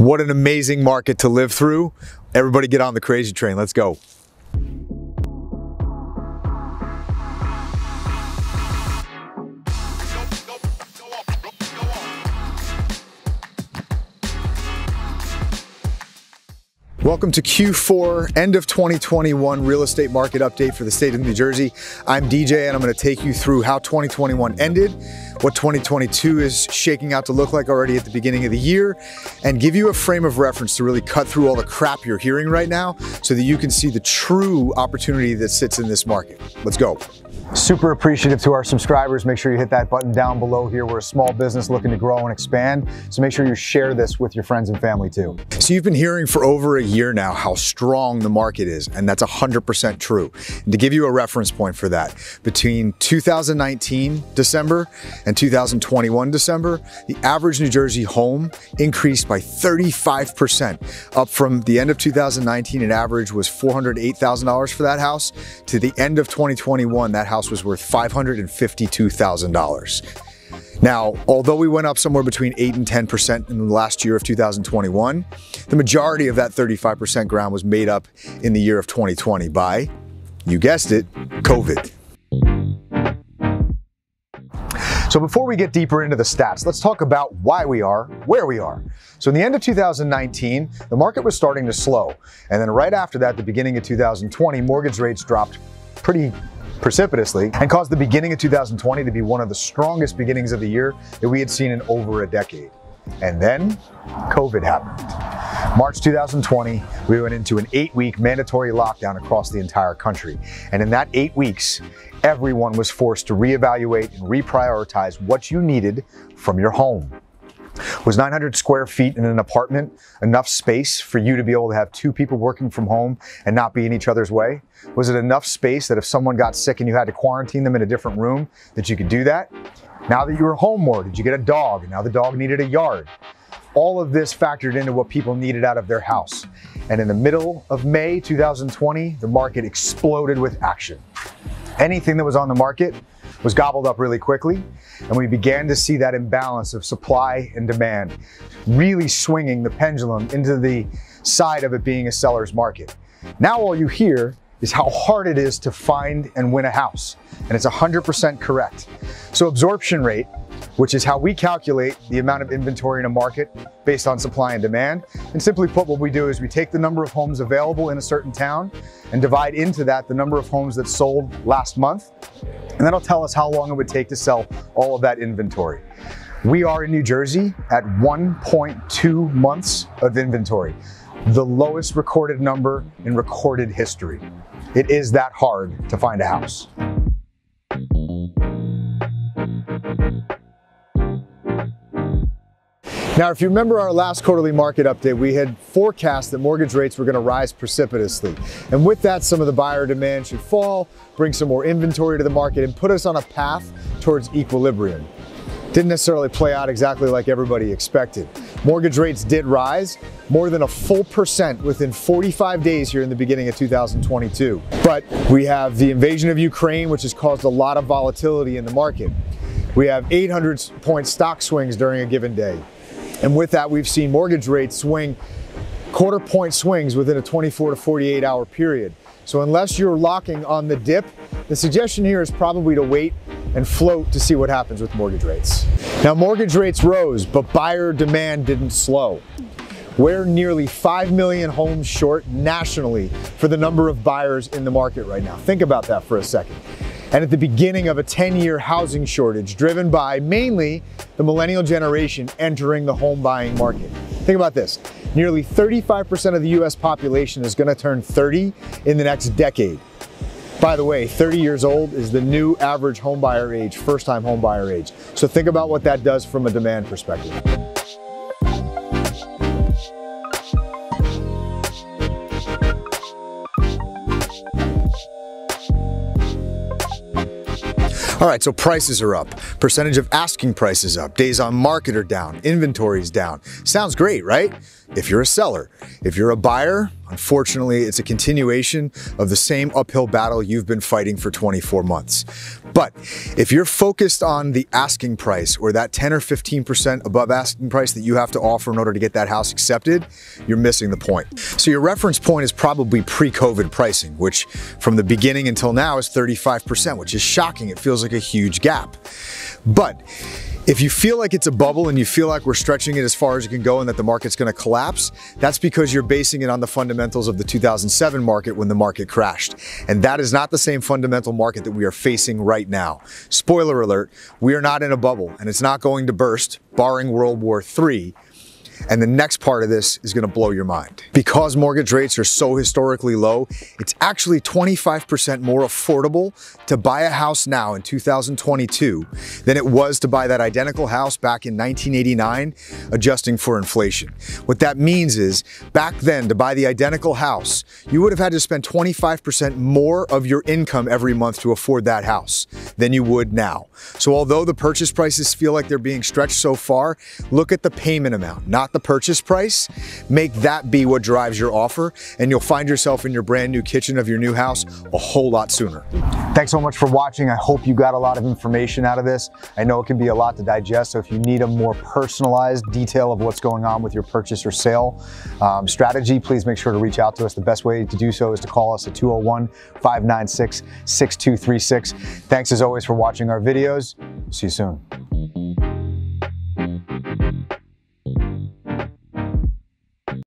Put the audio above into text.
What an amazing market to live through. Everybody get on the crazy train. Let's go. Welcome to Q4, end of 2021 real estate market update for the state of New Jersey. I'm DJ and I'm going to take you through how 2021 ended, what 2022 is shaking out to look like already at the beginning of the year, and give you a frame of reference to really cut through all the crap you're hearing right now so that you can see the true opportunity that sits in this market. Let's go. Super appreciative to our subscribers. Make sure you hit that button down below here. We're a small business looking to grow and expand, so make sure you share this with your friends and family too. So you've been hearing for over a year now how strong the market is, and that's 100% true. And to give you a reference point for that, between 2019 December and 2021 December, the average New Jersey home increased by 35%, up from the end of 2019, an average was $408,000 for that house, to the end of 2021, that house was worth $552,000. Now, although we went up somewhere between 8 and 10% in the last year of 2021, the majority of that 35% ground was made up in the year of 2020 by, you guessed it, COVID. So before we get deeper into the stats, let's talk about why we are where we are. So in the end of 2019, the market was starting to slow. And then right after that, the beginning of 2020, mortgage rates dropped pretty precipitously and caused the beginning of 2020 to be one of the strongest beginnings of the year that we had seen in over a decade. And then COVID happened. March 2020, we went into an 8-week mandatory lockdown across the entire country. And in that 8 weeks, everyone was forced to reevaluate and reprioritize what you needed from your home. Was 900 square feet in an apartment enough space for you to be able to have 2 people working from home and not be in each other's way? Was it enough space that if someone got sick and you had to quarantine them in a different room, that you could do that? Now that you were home more, did you get a dog? And now the dog needed a yard. All of this factored into what people needed out of their house. And in the middle of May 2020, the market exploded with action. Anything that was on the market was gobbled up really quickly, and we began to see that imbalance of supply and demand really swinging the pendulum into the side of it being a seller's market. Now all you hear is how hard it is to find and win a house, and it's 100% correct. So absorption rate, which is how we calculate the amount of inventory in a market based on supply and demand. And simply put, what we do is we take the number of homes available in a certain town and divide into that the number of homes that sold last month. And that'll tell us how long it would take to sell all of that inventory. We are in New Jersey at 1.2 months of inventory, the lowest recorded number in recorded history. It is that hard to find a house. Now, if you remember our last quarterly market update, we had forecast that mortgage rates were going to rise precipitously. And with that, some of the buyer demand should fall, bring some more inventory to the market, and put us on a path towards equilibrium. Didn't necessarily play out exactly like everybody expected. Mortgage rates did rise more than a full % within 45 days here in the beginning of 2022. But we have the invasion of Ukraine, which has caused a lot of volatility in the market. We have 800-point stock swings during a given day. And with that, we've seen mortgage rates swing quarter-point swings within a 24 to 48 hour period. So unless you're locking on the dip, the suggestion here is probably to wait and float to see what happens with mortgage rates. Now, mortgage rates rose, but buyer demand didn't slow. We're nearly 5 million homes short nationally for the number of buyers in the market right now. Think about that for a second. And at the beginning of a 10-year housing shortage driven by mainly the millennial generation entering the home buying market. Think about this. Nearly 35% of the US population is going to turn 30 in the next decade. By the way, 30 years old is the new average home buyer age, first-time home buyer age. So think about what that does from a demand perspective. All right, so prices are up, percentage of asking prices up, days on market are down, inventory is down. Sounds great, right? If you're a seller. If you're a buyer, Unfortunately, it's a continuation of the same uphill battle you've been fighting for 24 months. But if you're focused on the asking price or that 10 or 15% above asking price that you have to offer in order to get that house accepted, you're missing the point. So your reference point is probably pre-COVID pricing, which from the beginning until now is 35%, which is shocking. It feels like a huge gap. But if you feel like it's a bubble and you feel like we're stretching it as far as you can go and that the market's going to collapse, that's because you're basing it on the fundamentals of the 2007 market when the market crashed. And that is not the same fundamental market that we are facing right now. Spoiler alert, we are not in a bubble and it's not going to burst, barring World War III. And the next part of this is going to blow your mind. Because mortgage rates are so historically low, it's actually 25% more affordable to buy a house now in 2022 than it was to buy that identical house back in 1989, adjusting for inflation. What that means is, back then, to buy the identical house, you would have had to spend 25% more of your income every month to afford that house than you would now. So although the purchase prices feel like they're being stretched so far, look at the payment amount, not the purchase price. Make that be what drives your offer, and you'll find yourself in your brand new kitchen of your new house a whole lot sooner. Thanks so much for watching. I hope you got a lot of information out of this. I know it can be a lot to digest, so if you need a more personalized detail of what's going on with your purchase or sale strategy, please make sure to reach out to us. The best way to do so is to call us at 201-596-6236. Thanks as always for watching our videos. See you soon.